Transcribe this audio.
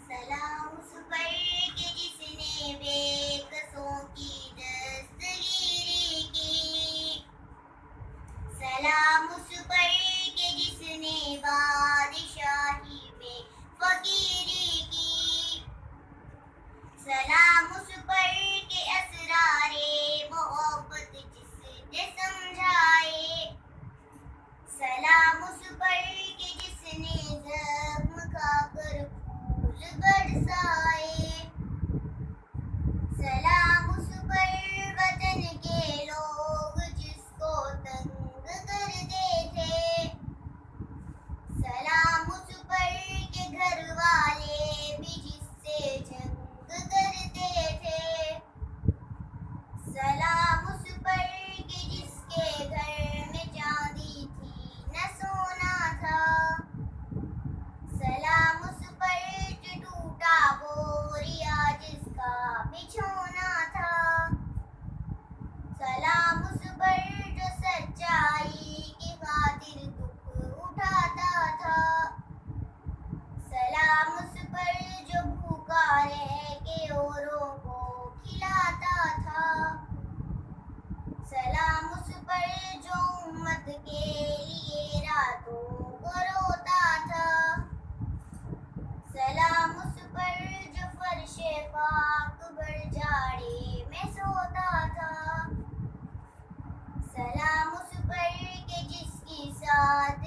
سلام اس پر کہ جس نے بے کسوں کی دستگیری کی، سلام اس پر کہ جس نے بادشاہی میں فقیری کی، سلام اس پر کہ اسرار محبت جس نے سمجھائے، سلام اس پر کہ جس نے زخم کھا کر پھول برسائے، سلام اس پر وطن کے لوگ جس کو تنگ کرتے تھے، سلام اس پر کہ گھر والے بھی جس سے جنگ کرتے تھے، سلام اس پر کہ جس کے گھر میں چاندی تھی نہ سونا تھا، سلام اس پر جو ٹوٹا بوریا جس کا بچھونا تھا، سلام اس پر جو سچائی کی خاطر دکھ اٹھاتا تھا، سلام اس پر جو بھوکا رہ کے اوروں کو کھلاتا تھا، سلام اس پر جو امت کے لیے راتوں کو روتا تھا، سلام اس پر جو فرش پاک پر جاڑے میں سوتا تھا، سلام اس پر کہ جس کی ساتھ